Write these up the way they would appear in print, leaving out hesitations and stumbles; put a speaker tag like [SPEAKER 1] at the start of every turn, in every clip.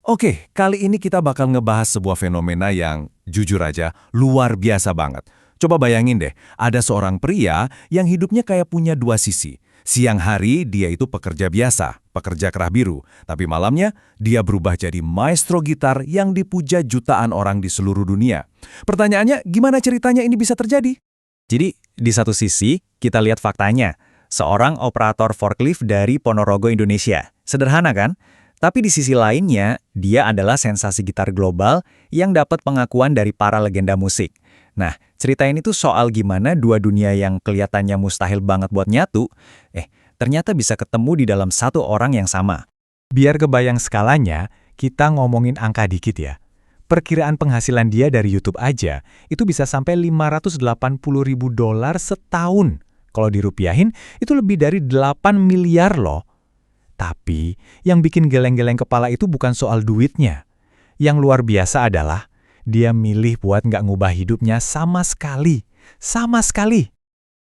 [SPEAKER 1] Oke, kali ini kita bakal ngebahas sebuah fenomena yang, jujur aja, luar biasa banget. Coba bayangin deh, ada seorang pria yang hidupnya kayak punya dua sisi. Siang hari dia itu pekerja biasa, pekerja kerah biru. Tapi malamnya dia berubah jadi maestro gitar yang dipuja jutaan orang di seluruh dunia. Pertanyaannya, gimana ceritanya ini bisa terjadi?
[SPEAKER 2] Jadi, di satu sisi, kita lihat faktanya. Seorang operator forklift dari Ponorogo, Indonesia. Sederhana kan? Tapi di sisi lainnya, dia adalah sensasi gitar global yang dapat pengakuan dari para legenda musik. Nah, cerita ini tuh soal gimana dua dunia yang kelihatannya mustahil banget buat nyatu, ternyata bisa ketemu di dalam satu orang yang sama.
[SPEAKER 3] Biar kebayang skalanya, kita ngomongin angka dikit ya. Perkiraan penghasilan dia dari YouTube aja, itu bisa sampai $580.000 setahun. Kalau dirupiahin, itu lebih dari 8 miliar loh. Tapi, yang bikin geleng-geleng kepala itu bukan soal duitnya. Yang luar biasa adalah, dia milih buat nggak ngubah hidupnya sama sekali. Sama sekali.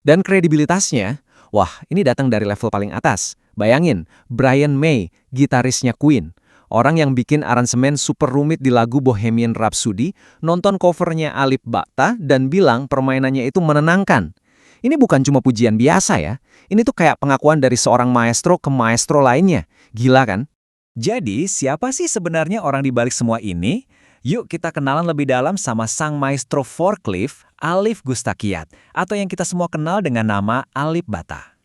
[SPEAKER 4] Dan kredibilitasnya, wah ini datang dari level paling atas. Bayangin, Brian May, gitarisnya Queen. Orang yang bikin aransemen super rumit di lagu Bohemian Rhapsody, nonton covernya Alip Ba Ta dan bilang permainannya itu menenangkan. Ini bukan cuma pujian biasa ya. Ini tuh kayak pengakuan dari seorang maestro ke maestro lainnya. Gila kan?
[SPEAKER 2] Jadi, siapa sih sebenarnya orang di balik semua ini? Yuk kita kenalan lebih dalam sama sang maestro forklift, Alif Gustakiat, atau yang kita semua kenal dengan nama Alip Ba Ta.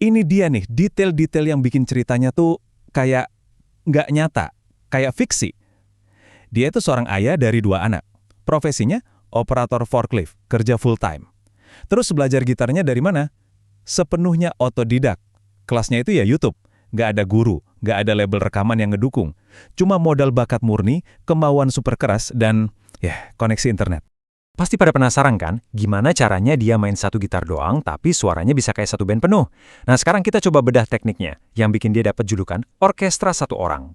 [SPEAKER 1] Ini dia nih, detail-detail yang bikin ceritanya tuh kayak nggak nyata, kayak fiksi. Dia itu seorang ayah dari 2 anak. Profesinya operator forklift, kerja full time. Terus belajar gitarnya dari mana? Sepenuhnya otodidak. Kelasnya itu ya YouTube. Nggak ada guru, nggak ada label rekaman yang ngedukung. Cuma modal bakat murni, kemauan super keras, dan koneksi internet.
[SPEAKER 3] Pasti pada penasaran kan, gimana caranya dia main satu gitar doang, tapi suaranya bisa kayak satu band penuh. Nah sekarang kita coba bedah tekniknya, yang bikin dia dapat julukan orkestra satu orang.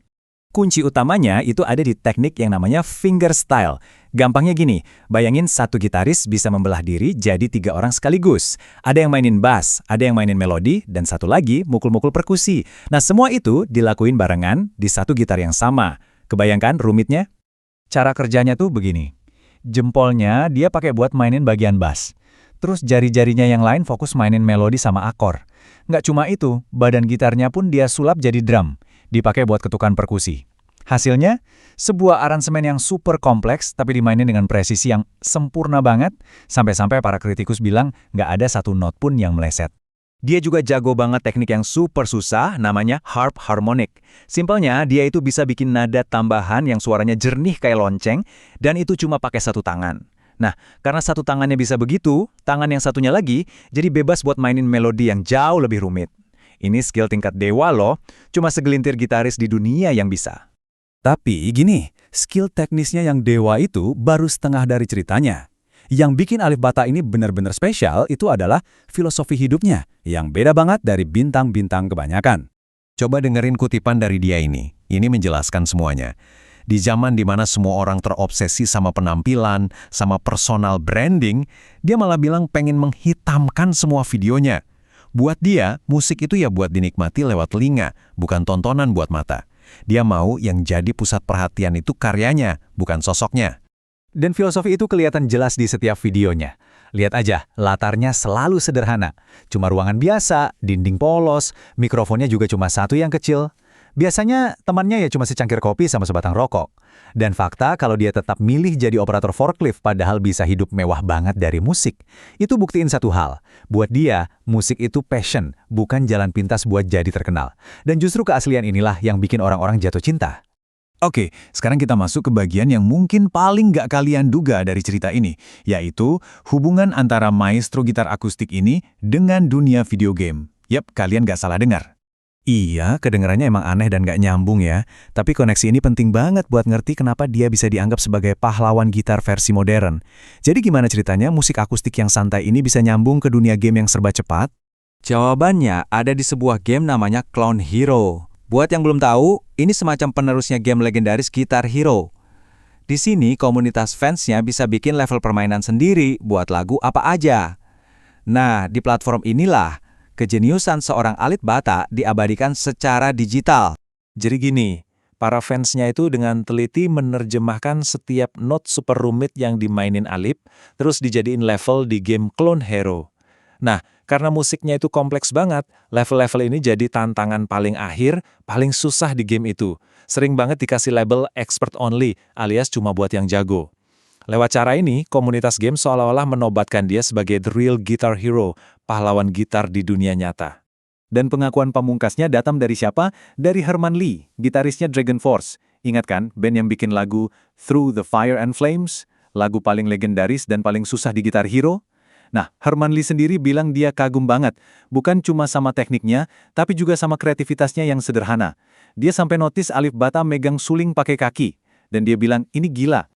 [SPEAKER 2] Kunci utamanya itu ada di teknik yang namanya fingerstyle. Gampangnya gini, bayangin satu gitaris bisa membelah diri jadi 3 orang sekaligus. Ada yang mainin bass, ada yang mainin melodi, dan satu lagi mukul-mukul perkusi. Nah semua itu dilakuin barengan di satu gitar yang sama. Kebayangkan rumitnya?
[SPEAKER 3] Cara kerjanya tuh begini. Jempolnya dia pakai buat mainin bagian bass. Terus jari-jarinya yang lain fokus mainin melodi sama akor. Nggak cuma itu, badan gitarnya pun dia sulap jadi drum. Dipakai buat ketukan perkusi. Hasilnya, sebuah aransemen yang super kompleks tapi dimainin dengan presisi yang sempurna banget, sampai-sampai para kritikus bilang nggak ada satu not pun yang meleset.
[SPEAKER 2] Dia juga jago banget teknik yang super susah, namanya harp harmonic. Simpelnya, dia itu bisa bikin nada tambahan yang suaranya jernih kayak lonceng, dan itu cuma pakai satu tangan. Nah, karena satu tangannya bisa begitu, tangan yang satunya lagi jadi bebas buat mainin melodi yang jauh lebih rumit. Ini skill tingkat dewa loh, cuma segelintir gitaris di dunia yang bisa.
[SPEAKER 1] Tapi gini, skill teknisnya yang dewa itu baru setengah dari ceritanya. Yang bikin Alif Ba Ta ini benar-benar spesial itu adalah filosofi hidupnya, yang beda banget dari bintang-bintang kebanyakan. Coba dengerin kutipan dari dia ini. Ini menjelaskan semuanya. Di zaman dimana semua orang terobsesi sama penampilan, sama personal branding, dia malah bilang pengen menghitamkan semua videonya. Buat dia, musik itu ya buat dinikmati lewat telinga, bukan tontonan buat mata. Dia mau yang jadi pusat perhatian itu karyanya, bukan sosoknya.
[SPEAKER 3] Dan filosofi itu kelihatan jelas di setiap videonya. Lihat aja, latarnya selalu sederhana. Cuma ruangan biasa, dinding polos, mikrofonnya juga cuma satu yang kecil. Biasanya temannya ya cuma secangkir kopi sama sebatang rokok. Dan fakta kalau dia tetap milih jadi operator forklift padahal bisa hidup mewah banget dari musik, itu buktiin satu hal. Buat dia, musik itu passion, bukan jalan pintas buat jadi terkenal. Dan justru keaslian inilah yang bikin orang-orang jatuh cinta.
[SPEAKER 1] Oke, sekarang kita masuk ke bagian yang mungkin paling nggak kalian duga dari cerita ini, yaitu hubungan antara maestro gitar akustik ini dengan dunia video game. Yap, kalian nggak salah dengar. Iya, kedengarannya emang aneh dan nggak nyambung ya, tapi koneksi ini penting banget buat ngerti kenapa dia bisa dianggap sebagai pahlawan gitar versi modern. Jadi gimana ceritanya musik akustik yang santai ini bisa nyambung ke dunia game yang serba cepat?
[SPEAKER 2] Jawabannya ada di sebuah game namanya Clone Hero. Buat yang belum tahu, ini semacam penerusnya game legendaris Guitar Hero. Di sini komunitas fansnya bisa bikin level permainan sendiri buat lagu apa aja. Nah, di platform inilah kejeniusan seorang Alip Ba Ta diabadikan secara digital.
[SPEAKER 1] Jadi gini,
[SPEAKER 5] Para fansnya itu dengan teliti menerjemahkan setiap not super rumit yang dimainin Alip, terus dijadiin level di game Clone Hero. Nah, karena musiknya itu kompleks banget, level-level ini jadi tantangan paling akhir, paling susah di game itu. Sering banget dikasih label expert only, alias cuma buat yang jago. Lewat cara ini, komunitas game seolah-olah menobatkan dia sebagai the real guitar hero, pahlawan gitar di dunia nyata.
[SPEAKER 2] Dan pengakuan pamungkasnya datang dari siapa? Dari Herman Lee, gitarisnya Dragon Force. Ingat kan, band yang bikin lagu Through the Fire and Flames? Lagu paling legendaris dan paling susah di Guitar Hero? Nah, Herman Lee sendiri bilang dia kagum banget, bukan cuma sama tekniknya, tapi juga sama kreativitasnya yang sederhana. Dia sampai notice Alif Ba Ta megang suling pakai kaki, dan dia bilang, ini gila.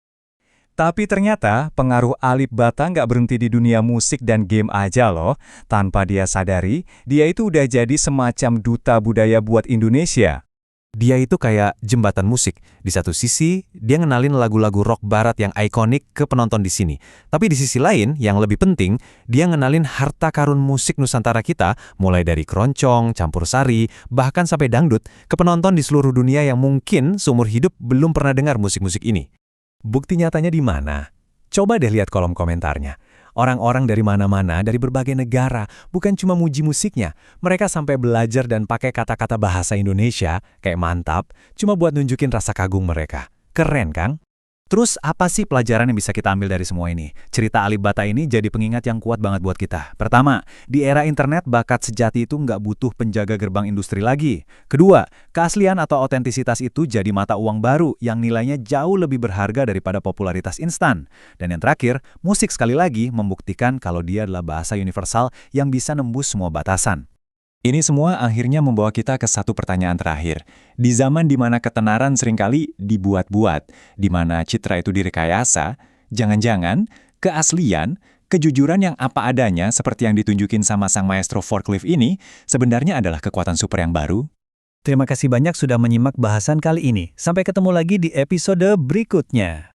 [SPEAKER 3] Tapi ternyata pengaruh Alif Ba Ta nggak berhenti di dunia musik dan game aja loh. Tanpa dia sadari, dia itu udah jadi semacam duta budaya buat Indonesia.
[SPEAKER 6] Dia itu kayak jembatan musik. Di satu sisi, dia ngenalin lagu-lagu rock barat yang ikonik ke penonton di sini. Tapi di sisi lain, yang lebih penting, dia ngenalin harta karun musik Nusantara kita, mulai dari keroncong, campur sari, bahkan sampai dangdut, ke penonton di seluruh dunia yang mungkin seumur hidup belum pernah dengar musik-musik ini.
[SPEAKER 3] Bukti nyatanya di mana? Coba deh lihat kolom komentarnya. Orang-orang dari mana-mana, dari berbagai negara, bukan cuma muji musiknya. Mereka sampai belajar dan pakai kata-kata bahasa Indonesia, kayak mantap, cuma buat nunjukin rasa kagum mereka. Keren, Kang?
[SPEAKER 2] Terus apa sih pelajaran yang bisa kita ambil dari semua ini? Cerita Alif Ba Ta ini jadi pengingat yang kuat banget buat kita. Pertama, di era internet bakat sejati itu nggak butuh penjaga gerbang industri lagi. Kedua, keaslian atau otentisitas itu jadi mata uang baru yang nilainya jauh lebih berharga daripada popularitas instan. Dan yang terakhir, musik sekali lagi membuktikan kalau dia adalah bahasa universal yang bisa nembus semua batasan.
[SPEAKER 3] Ini semua akhirnya membawa kita ke satu pertanyaan terakhir. Di zaman di mana ketenaran seringkali dibuat-buat, di mana citra itu direkayasa, jangan-jangan keaslian, kejujuran yang apa adanya seperti yang ditunjukin sama sang maestro forklift ini sebenarnya adalah kekuatan super yang baru?
[SPEAKER 1] Terima kasih banyak sudah menyimak bahasan kali ini. Sampai ketemu lagi di episode berikutnya.